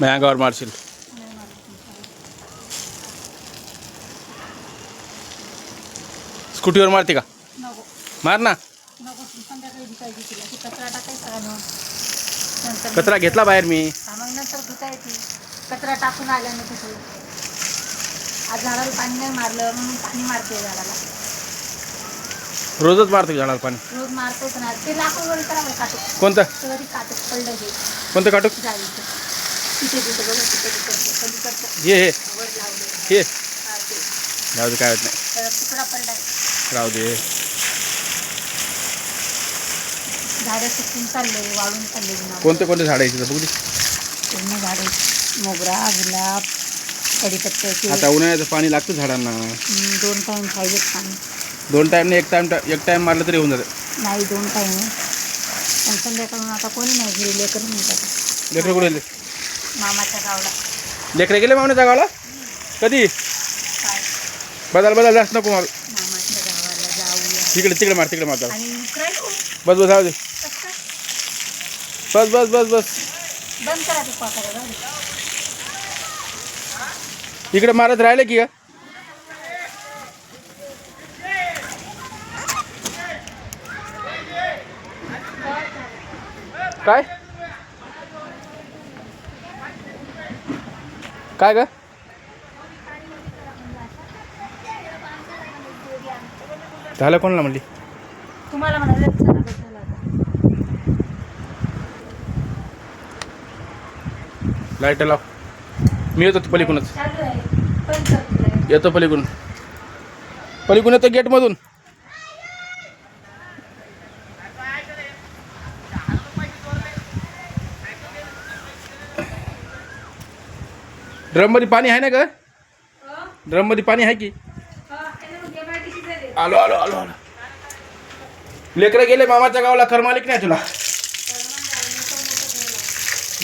माझ्या अंगावर मारशील. स्कूटीवर मारते का? नको मार ना. नको, संध्याकाळी धुतायची तिला, ती कचरा टाकायचा का नेऊन नंतर कचरा घेतला बाहेर मी. मग नंतर धुतायची. कचरा टाकून आल्यानं तिथे आज झाडाला पाणी नाही मारलं म्हणून पाणी मारते झाडाला. रोजच मारतो की झाडाला पाणी? रोज मारतेच ना. ते लाकूड वगैरे करा काटक कोणतं तरी काटक पडलं हे कोणतं काटूक? जाळीचं. तिथे तिथे बघा तिथे पलीकडचं हे वर लावले. हे हा ते राहू दे, काय होत नाही. तर तुकडा पडलाय. राहू दे. झाडं सुकून चालले, वाळून चालले ना. कोणते कोणते झाड आहे तिथं बघू दे. पूर्ण झाडे, मोगरा, गुलाब, कढीपत्त्याची. आता उन्हाळ्याचं पाणी लागतं झाडांना. 2 टाईम पाहिजेत पाणी. 2 टाईम नाही, एक टाईम मारलं तरी होऊन जातं. नाही 2 टाईम आहे. पण संध्याकाळून आता कोणी नाही घरी. लेकर म्हणतात लेकरं कुठे गेले? मामाच्या गावला. लेकरं गेले मावण्याच्या गावाला? कधी? काय बदल जास्त नको मारू. मामाच्या गावाला जाऊया. तिकडे मार, तिकडे मार. आणि करायला बस जाऊ दे. बस बंद करा ते पाकाला. जाऊ दे. इकडे मारत राहिले की का? काय काय ग? झालं कोणाला म्हणली? तुम्हाला म्हणाले चला बसायला आता. लाईट लाव. मी येतो पलीकडूनच. चालू आहे पण चालू येतो पलीकडून येतो गेटमधून. ड्रममध्ये पाणी आहे ना ग? ड्रममध्ये पाणी आहे की? आलो आलो आलो आलो. लेकरं गेले मामाच्या गावाला. करमालिक नाही तुला?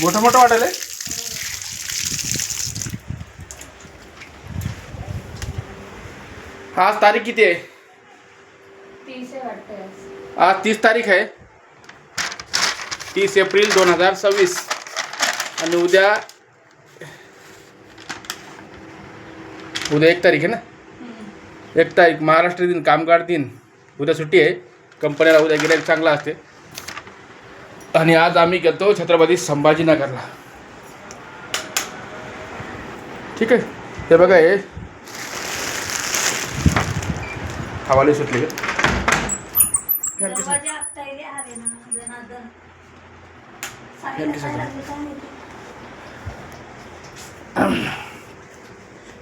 मोठं वाटायला. आज तारीख किती आहे? 30 आहे वाटतं. आज 30 तारीख आहे. 30 एप्रिल 2026. आणि उद्या 1 तारीख आहे ना? 1 तारीख महाराष्ट्र दिन, कामगार दिन. उद्या सुट्टी आहे कंपनीला. उद्या गिऱ्हाईक चांगला असते. आणि आज आम्ही गेलो छत्रपती संभाजीनगरला. ठीक आहे. हे बघा, हे हवाले सुटले.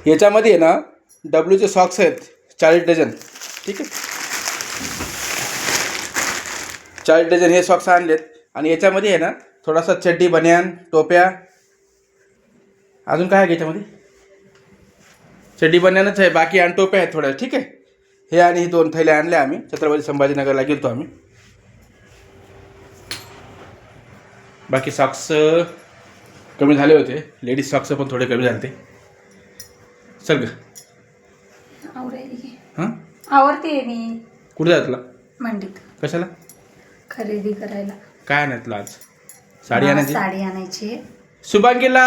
याच्यामध्ये आहे ना डब्ल्यूचे सॉक्स आहेत 40 डझन. ठीक आहे, 40 डझन हे सॉक्स आणलेत. आणि याच्यामध्ये आहे ना थोडासा चड्डी, बनियान, टोप्या. अजून काय आहे याच्यामध्ये? चड्डी बनियानच आहे, बाकी आणि टोप्या आहेत थोड्या. ठीक आहे. हे आणि ही 2 थैल्या आणल्या आम्ही. छत्रपती संभाजीनगरला गेलतो आम्ही. बाकी सॉक्स कमी झाले होते. लेडीज सॉक्स पण थोडे कमी झाले ते. चल ग. हां, आवडते मी. कुठे जाय तुला? मंडीत. कशाला? खरेदी करायला. काय नाही तुला आज? साडी आणायची. साडी आणायची. शुभांगीला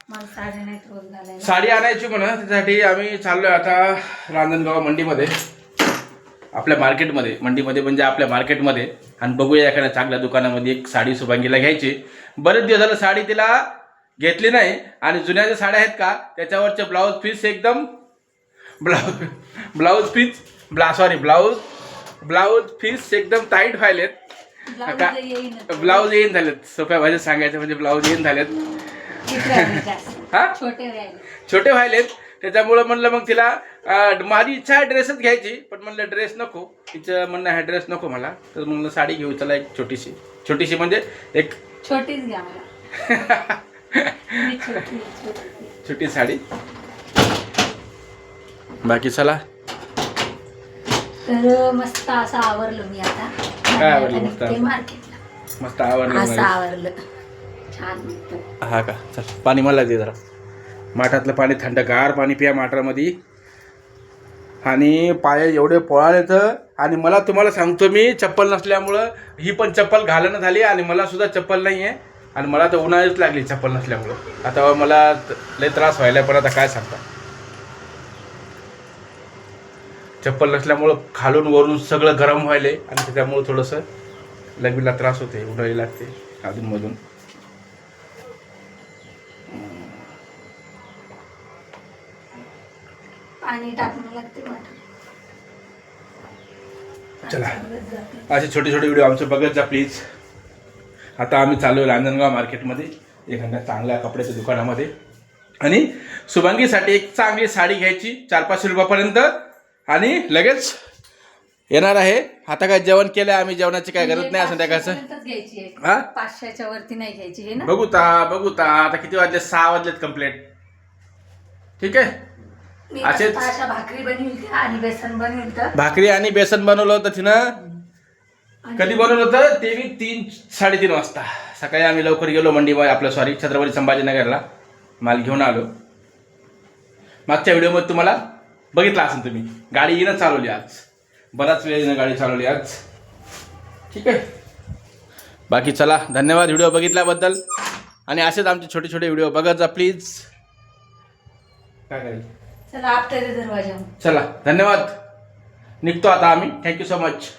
मला साडी नाही रोज घालायला. साडी आणायची म्हणा. त्यासाठी आम्ही चाललोय आता रांजणगाव मंडीमध्ये, आपल्या मार्केटमध्ये. मंडीमध्ये म्हणजे आपल्या मार्केटमध्ये. आणि बघूया एखाद्या चांगल्या दुकानामध्ये एक साडी शुभांगीला घ्यायची. बरेच दिवस झालं साडी तिला घेतली नाही. आणि जुन्या ज्या साड्या आहेत का त्याच्यावरचे ब्लाऊज पीस एकदम ब्लाऊज पीस एकदम टाईट व्हायलेत. ब्लाऊज येईन झालेत. सोप्या भाषेत सांगायचं म्हणजे ब्लाऊज येईन झालेत. हा, छोटे व्हायलेत. त्याच्यामुळं म्हणलं मग तिला माझी इच्छा आहे ड्रेसच घ्यायची. पण म्हणलं ड्रेस नको. तिचं म्हणणं आहे ड्रेस नको मला. तर म्हणलं साडी घेऊ चला एक छोटीशी म्हणजे एक छोटीच घ्या मला. छोटी साडी. बाकी चला. तर मस्त असं आवरलं मी आता. काय आवरलं? मस्त मार्केटला मस्त आवरलं. असं आवरलं छान. हा का? चल पाणी मला दे जरा. माठातलं पाणी, थंडगार पाणी पिया माठामध्ये. आणि पाय एवढे पोळाले तर. आणि मला तुम्हाला सांगतो मी, चप्पल नसल्यामुळं ही पण चप्पल घालणं झाली. आणि मला सुद्धा चप्पल नाही आहे. आणि मला तर उन्हाळीच लागली चप्पल नसल्यामुळं. आता मला लय त्रास व्हायला, पण आता काय सांगता, चप्पल नसल्यामुळं खालून वरून सगळं गरम व्हायले आणि त्याच्यामुळं थोडंसं लगीला त्रास होते, उन्हाळी लागते अधूनमधून. पाणी टाकणं लागते वाटत. चला, असे छोटे छोटे व्हिडिओ आमचे बघत जा प्लीज. आता आम्ही चालू आहे रांजणगाव मार्केटमध्ये एखाद्या चांगल्या कपड्याच्या दुकानामध्ये, आणि शुभांगीसाठी एक चांगली साडी घ्यायची 400-500 रुपयापर्यंत, आणि लगेच येणार आहे. आता काय जेवण केलं आम्ही, जेवणाची काय गरज नाही संध्याकाळचं. घ्यायची आहे, हा 500च्या वरती नाही घ्यायची आहे ना. बघू ता आता किती वाजले, 6 वाजलेत कंप्लीट. ठीक आहे. मी असेच अशा भाकरी बनवली आणि बेसन बनवलं. भाकरी आणि बेसन बनवलं होतं तिनं. कधी बनवलं होतं ते मी 3-3:30 वाजता. सकाळी आम्ही लवकर गेलो मंडीमध्ये, आपलं छत्रपती संभाजीनगरला माल घेऊन आलो. मागच्या व्हिडिओमध्ये तुम्हाला बघितलं असेल तुम्ही, गाडी येणं चालवली आज, बराच वेळ येणं गाडी चालवली आज. ठीक आहे. बाकी चला, धन्यवाद व्हिडिओ बघितल्याबद्दल, आणि असेच आमचे छोटे छोटे व्हिडिओ बघत जा प्लीज. काय करायचं, चला आपटे दरवाजा. चला धन्यवाद, निघतो आता आम्ही. Thank you so much.